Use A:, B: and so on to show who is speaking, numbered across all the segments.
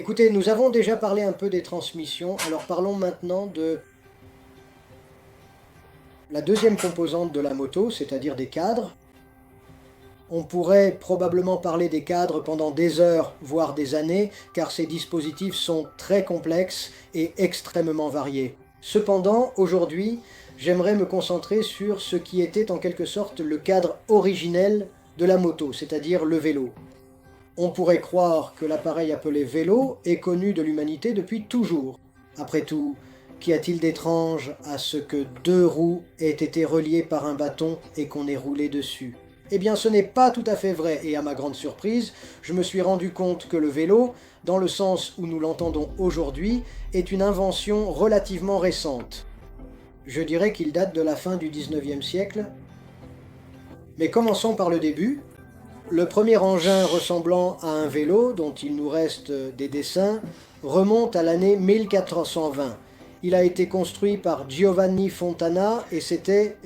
A: Écoutez, nous avons déjà parlé un peu des transmissions, alors parlons maintenant de la deuxième composante de la moto, c'est-à-dire des cadres. On pourrait probablement parler des cadres pendant des heures, voire des années, car ces dispositifs sont très complexes et extrêmement variés. Cependant, aujourd'hui, j'aimerais me concentrer sur ce qui était en quelque sorte le cadre originel de la moto, c'est-à-dire le vélo. On pourrait croire que l'appareil appelé vélo est connu de l'humanité depuis toujours. Après tout, qu'y a-t-il d'étrange à ce que deux roues aient été reliées par un bâton et qu'on ait roulé dessus? Eh bien, ce n'est pas tout à fait vrai, et à ma grande surprise, je me suis rendu compte que le vélo, dans le sens où nous l'entendons aujourd'hui, est une invention relativement récente. Je dirais qu'il date de la fin du 19e siècle. Mais commençons par le début. Le premier engin ressemblant à un vélo, dont il nous reste des dessins, remonte à l'année 1420. Il a été construit par Giovanni Fontana et c'était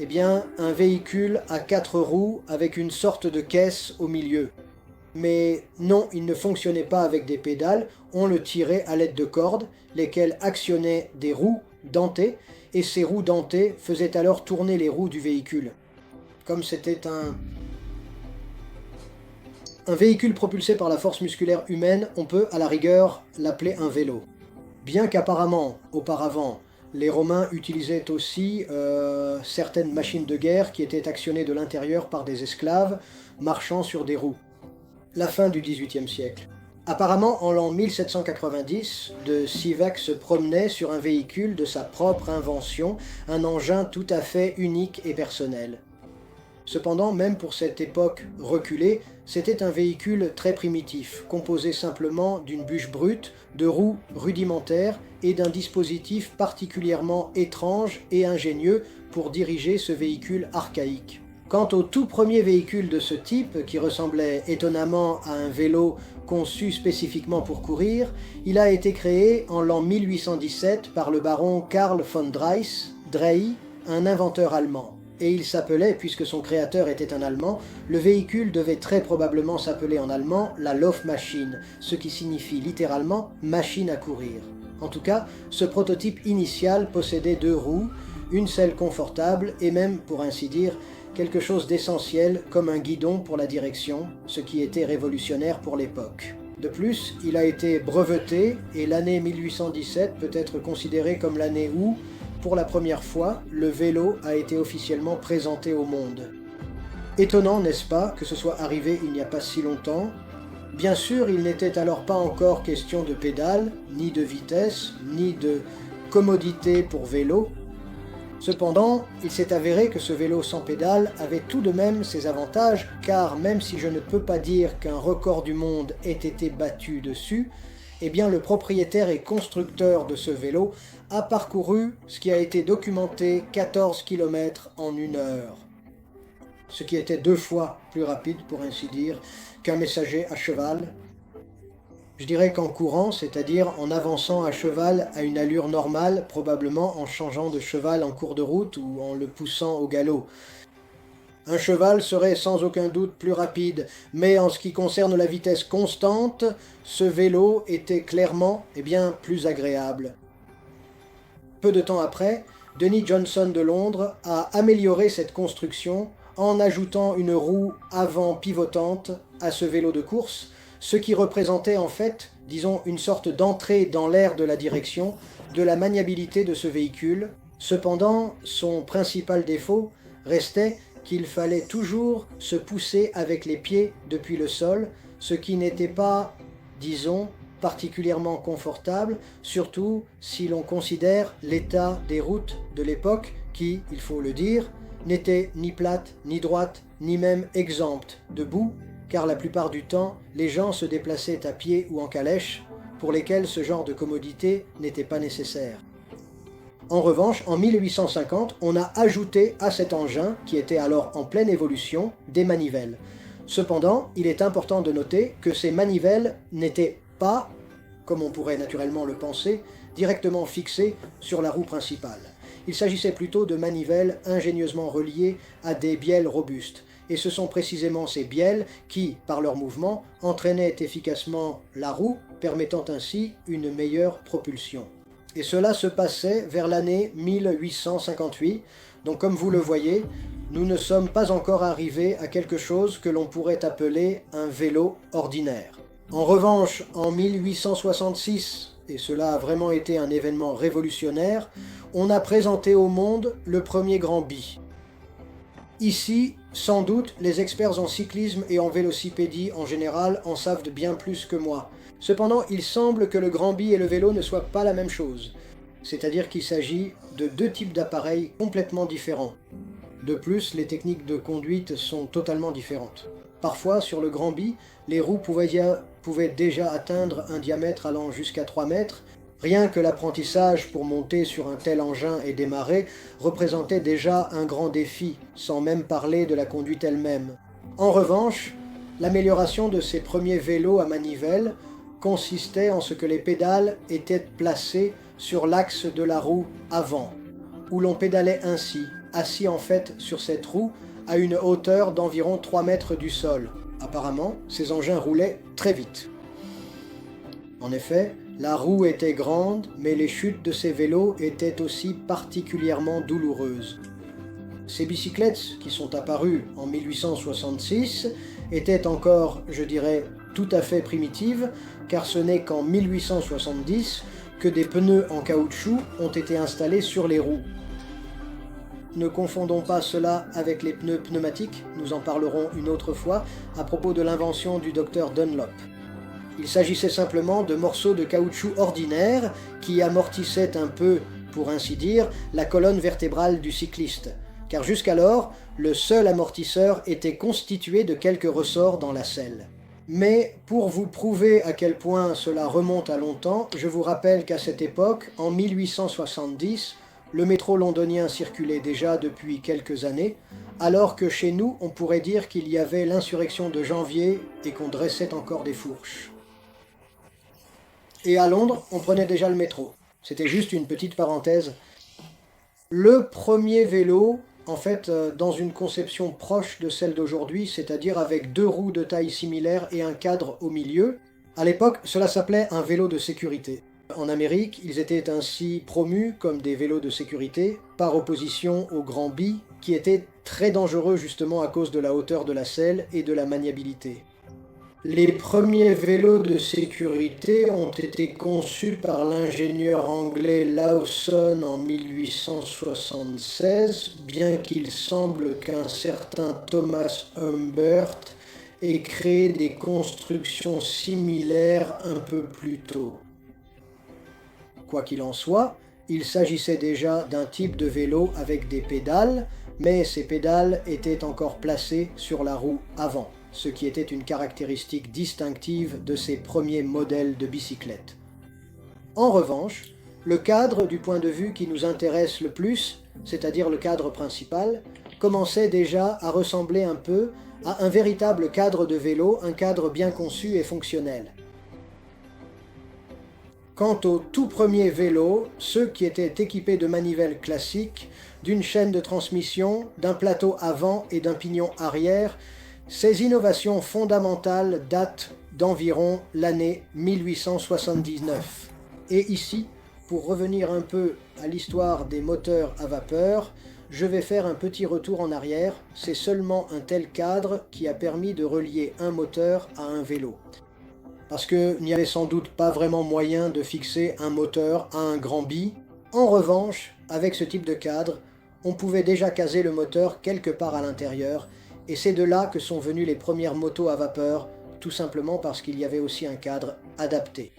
A: un véhicule à 4 roues avec une sorte de caisse au milieu. Mais non, il ne fonctionnait pas avec des pédales, on le tirait à l'aide de cordes, lesquelles actionnaient des roues dentées, et ces roues dentées faisaient alors tourner les roues du véhicule. Comme c'était un véhicule propulsé par la force musculaire humaine, on peut à la rigueur l'appeler un vélo. Bien qu'apparemment, auparavant, les Romains utilisaient aussi certaines machines de guerre qui étaient actionnées de l'intérieur par des esclaves marchant sur des roues. La fin du XVIIIe siècle. Apparemment, en l'an 1790, de Sivak se promenait sur un véhicule de sa propre invention, un engin tout à fait unique et personnel. Cependant, même pour cette époque reculée, c'était un véhicule très primitif, composé simplement d'une bûche brute, de roues rudimentaires et d'un dispositif particulièrement étrange et ingénieux pour diriger ce véhicule archaïque. Quant au tout premier véhicule de ce type, qui ressemblait étonnamment à un vélo conçu spécifiquement pour courir, il a été créé en l'an 1817 par le baron Karl von Drey, un inventeur allemand. Et il s'appelait, puisque son créateur était un Allemand, le véhicule devait très probablement s'appeler en allemand la Laufmaschine, ce qui signifie littéralement machine à courir. En tout cas, ce prototype initial possédait 2 roues, une selle confortable et même, pour ainsi dire, quelque chose d'essentiel comme un guidon pour la direction, ce qui était révolutionnaire pour l'époque. De plus, il a été breveté et l'année 1817 peut être considérée comme l'année où, pour la première fois, le vélo a été officiellement présenté au monde. Étonnant, n'est-ce pas, que ce soit arrivé il n'y a pas si longtemps? Bien sûr, il n'était alors pas encore question de pédales, ni de vitesse, ni de commodité pour vélo. Cependant, il s'est avéré que ce vélo sans pédales avait tout de même ses avantages, car même si je ne peux pas dire qu'un record du monde ait été battu dessus, eh bien le propriétaire et constructeur de ce vélo a parcouru ce qui a été documenté 14 km en 1 heure. Ce qui était 2 fois plus rapide, pour ainsi dire, qu'un messager à cheval. Je dirais qu'en courant, c'est-à-dire en avançant à cheval à une allure normale, probablement en changeant de cheval en cours de route ou en le poussant au galop. Un cheval serait sans aucun doute plus rapide, mais en ce qui concerne la vitesse constante, ce vélo était clairement plus agréable. Peu de temps après, Denis Johnson de Londres a amélioré cette construction en ajoutant une roue avant pivotante à ce vélo de course, ce qui représentait en fait, disons, une sorte d'entrée dans l'air de la direction, de la maniabilité de ce véhicule. Cependant, son principal défaut restait qu'il fallait toujours se pousser avec les pieds depuis le sol, ce qui n'était pas, disons, particulièrement confortable, surtout si l'on considère l'état des routes de l'époque qui, il faut le dire, n'étaient ni plates, ni droites, ni même exemptes de boue, car la plupart du temps, les gens se déplaçaient à pied ou en calèche, pour lesquels ce genre de commodité n'était pas nécessaire. En revanche, en 1850, on a ajouté à cet engin, qui était alors en pleine évolution, des manivelles. Cependant, il est important de noter que ces manivelles n'étaient pas, comme on pourrait naturellement le penser, directement fixées sur la roue principale. Il s'agissait plutôt de manivelles ingénieusement reliées à des bielles robustes. et ce sont précisément ces bielles qui, par leur mouvement, entraînaient efficacement la roue, permettant ainsi une meilleure propulsion. Et cela se passait vers l'année 1858, donc comme vous le voyez, nous ne sommes pas encore arrivés à quelque chose que l'on pourrait appeler un vélo ordinaire. En revanche, en 1866, et cela a vraiment été un événement révolutionnaire, on a présenté au monde le premier Grand Bi. Ici, sans doute, les experts en cyclisme et en vélocipédie en général en savent bien plus que moi. Cependant, il semble que le Grand Bi et le vélo ne soient pas la même chose. C'est-à-dire qu'il s'agit de deux types d'appareils complètement différents. De plus, les techniques de conduite sont totalement différentes. Parfois, sur le Grand Bi, les roues pouvaient déjà atteindre un diamètre allant jusqu'à 3 mètres. Rien que l'apprentissage pour monter sur un tel engin et démarrer représentait déjà un grand défi, sans même parler de la conduite elle-même. En revanche, l'amélioration de ces premiers vélos à manivelle consistait en ce que les pédales étaient placées sur l'axe de la roue avant, où l'on pédalait ainsi, assis en fait sur cette roue à une hauteur d'environ 3 mètres du sol. Apparemment, ces engins roulaient très vite. En effet, la roue était grande, mais les chutes de ces vélos étaient aussi particulièrement douloureuses. Ces bicyclettes, qui sont apparues en 1866, étaient encore, je dirais, tout à fait primitives, car ce n'est qu'en 1870 que des pneus en caoutchouc ont été installés sur les roues. Ne confondons pas cela avec les pneus pneumatiques, nous en parlerons une autre fois à propos de l'invention du docteur Dunlop. Il s'agissait simplement de morceaux de caoutchouc ordinaires qui amortissaient un peu, pour ainsi dire, la colonne vertébrale du cycliste, car jusqu'alors, le seul amortisseur était constitué de quelques ressorts dans la selle. Mais pour vous prouver à quel point cela remonte à longtemps, je vous rappelle qu'à cette époque, en 1870, le métro londonien circulait déjà depuis quelques années, alors que chez nous, on pourrait dire qu'il y avait l'insurrection de janvier et qu'on dressait encore des fourches. Et à Londres, on prenait déjà le métro. C'était juste une petite parenthèse. Le premier vélo, en fait, dans une conception proche de celle d'aujourd'hui, c'est-à-dire avec deux roues de taille similaire et un cadre au milieu, à l'époque, cela s'appelait un vélo de sécurité. En Amérique, ils étaient ainsi promus comme des vélos de sécurité, par opposition au Grand Bi, qui était très dangereux justement à cause de la hauteur de la selle et de la maniabilité. Les premiers vélos de sécurité ont été conçus par l'ingénieur anglais Lawson en 1876, bien qu'il semble qu'un certain Thomas Humbert ait créé des constructions similaires un peu plus tôt. Quoi qu'il en soit, il s'agissait déjà d'un type de vélo avec des pédales, mais ces pédales étaient encore placées sur la roue avant, ce qui était une caractéristique distinctive de ces premiers modèles de bicyclette. En revanche, le cadre du point de vue qui nous intéresse le plus, c'est-à-dire le cadre principal, commençait déjà à ressembler un peu à un véritable cadre de vélo, un cadre bien conçu et fonctionnel. Quant aux tout premiers vélos, ceux qui étaient équipés de manivelles classiques, d'une chaîne de transmission, d'un plateau avant et d'un pignon arrière, ces innovations fondamentales datent d'environ l'année 1879. Et ici, pour revenir un peu à l'histoire des moteurs à vapeur, je vais faire un petit retour en arrière. C'est seulement un tel cadre qui a permis de relier un moteur à un vélo. Parce qu'il n'y avait sans doute pas vraiment moyen de fixer un moteur à un Grand Bi. En revanche, avec ce type de cadre, on pouvait déjà caser le moteur quelque part à l'intérieur, et c'est de là que sont venues les premières motos à vapeur, tout simplement parce qu'il y avait aussi un cadre adapté.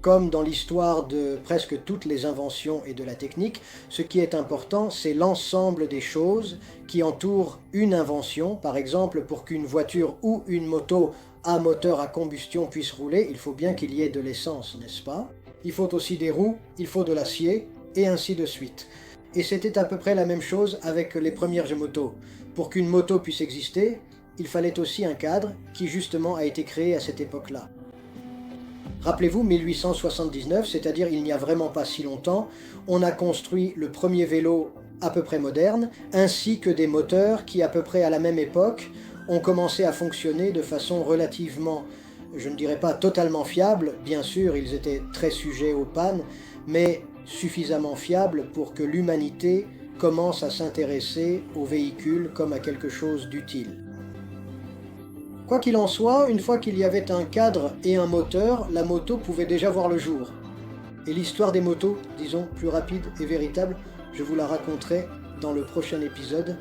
A: Comme dans l'histoire de presque toutes les inventions et de la technique, ce qui est important, c'est l'ensemble des choses qui entourent une invention. Par exemple, pour qu'une voiture ou une moto à moteur à combustion puisse rouler, il faut bien qu'il y ait de l'essence, n'est-ce pas? Il faut aussi des roues, il faut de l'acier, et ainsi de suite. Et c'était à peu près la même chose avec les premières motos. Pour qu'une moto puisse exister, il fallait aussi un cadre qui justement a été créé à cette époque-là. Rappelez-vous, 1879, c'est-à-dire il n'y a vraiment pas si longtemps, on a construit le premier vélo à peu près modernes, ainsi que des moteurs qui, à peu près à la même époque, ont commencé à fonctionner de façon relativement, je ne dirais pas totalement fiable, bien sûr ils étaient très sujets aux pannes, mais suffisamment fiables pour que l'humanité commence à s'intéresser aux véhicules comme à quelque chose d'utile. Quoi qu'il en soit, une fois qu'il y avait un cadre et un moteur, la moto pouvait déjà voir le jour. Et l'histoire des motos, disons plus rapide et véritable, je vous la raconterai dans le prochain épisode.